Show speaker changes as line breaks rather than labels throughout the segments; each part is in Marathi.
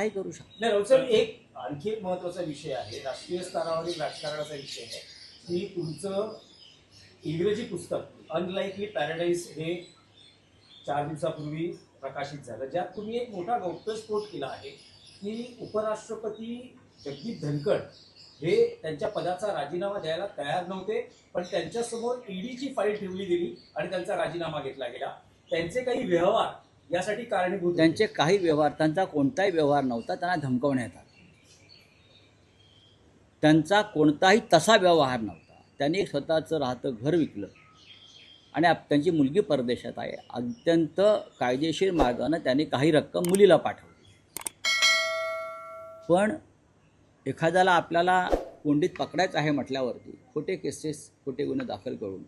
काही करू शकतो.
नाही राऊत साहेब, एक आणखी एक महत्वाचा विषय आहे, राष्ट्रीय स्तरावरील राजकारणाचा विषय आहे की तुमचं इंग्रजी पुस्तक अनलाइकली पॅराडाईज हे 4 दिवसापूर्वी प्रकाशित झालं, ज्यात तुम्ही एक मोठा गौप्यस्फोट केला आहे की उपराष्ट्रपती जगदीप धनखड हे त्यांच्या पदाचा राजीनामा द्यायला तयार नव्हते, पण त्यांच्यासमोर ईडीची फाईल ठेवली गेली आणि त्यांचा राजीनामा घेतला गेला. त्यांचे काही व्यवहार यासाठी कारणीभूत होते.
त्यांचे काही व्यवहार, त्यांचा कोणताही व्यवहार नव्हता, त्यांना धमकावण्यात आला. त्यांचा कोणताही तसा व्यवहार नव्हता. त्यांनी स्वतःचं राहतं घर विकलं आणि त्यांची मुलगी परदेशात आहे. अत्यंत कायदेशीर मार्गानं त्यांनी काही रक्कम मुलीला पाठवली. पण एखाद्याला आपल्याला कोंडीत पकडायचं आहे म्हटल्यावरती खोटे केसेस, खोटे गुन्हे दाखल करून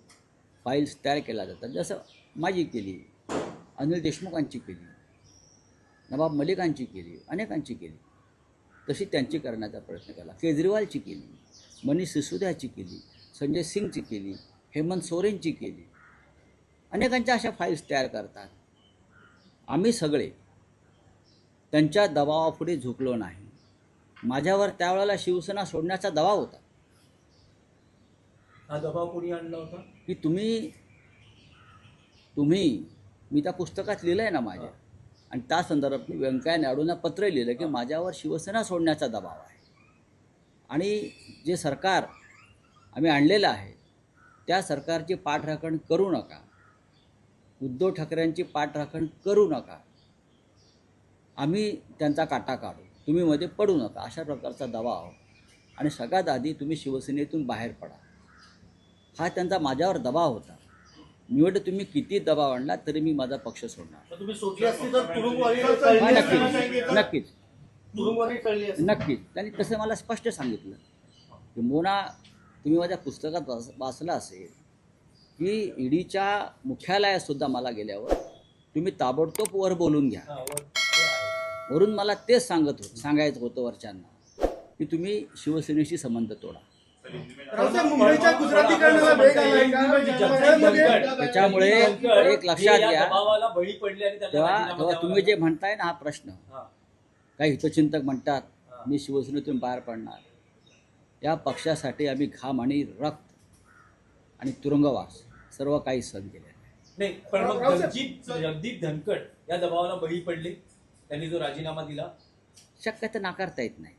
फाईल्स तयार केल्या जातात. जसं माझी केली, अनिल देशमुखांची केली, नवाब मलिकांची केली, अनेकांची केली, तशी त्यांची करण्याचा प्रयत्न केला. केजरीवालची केली, मनीष सिसोदियाची केली, संजय सिंगची केली, हेमंत सोरेनची केली. अनेकांच्या अशा फाईल्स तयार करतात. आम्ही सगळे त्यांच्या दबावापुढे झुकलो नाही. माझ्यावर त्यावेळेला शिवसेना सोडण्याचा दबाव होता.
हा दबाव कोणी आणला होता
की तुम्ही मी त्या पुस्तकात लिहिलं आहे ना माझ्या, आणि त्या संदर्भात मी व्यंकय्या नायडूंना पत्र लिहिलं की माझ्यावर शिवसेना सोडण्याचा दबाव आहे आणि जे सरकार आम्ही आणलेलं आहे त्या सरकारची पाठराखण करू नका, उद्धव ठाकरेंची पाठराखण करू नका, आम्ही त्यांचा काटा काढू, तुम्ही मध्ये पडू नका, अशा प्रकारचा दबाव. आणि सगळ्यात आधी तुम्ही शिवसेनेतून बाहेर पडा, हा त्यांचा माझ्यावर दबाव होता. मी म्हटलं तुम्ही किती दबाव आणला तरी मी माझा पक्ष सोडणार.
तुम्ही सोडली असती तर
नक्कीच
नक्कीच
त्यांनी तसं मला स्पष्ट सांगितलं की मोना, तुम्ही माझ्या पुस्तकात वाचलं असेल की ईडीच्या मुख्यालयातसुद्धा मला गेल्यावर तुम्ही ताबडतोब वर बोलून घ्या. वरून मला तेच सांगायचं होतं वरच्यांना की तुम्ही शिवसेनेशी संबंध तोडा. त्याच्यामुळे एक लक्षात घ्या, तेव्हा तुम्ही जे म्हणताय ना हा प्रश्न, काही हितचिंतक म्हणतात मी शिवसेनेतून बाहेर पडणार. या पक्षासाठी आम्ही घाम आणि रक्त आणि तुरुंगवास सर्व काही सहन केले
नाही. पण मग जगदीप धनखड या दबावाला बळी पडले, त्यांनी जो राजीनामा दिला.
शक्यता नाकारता येत नाही.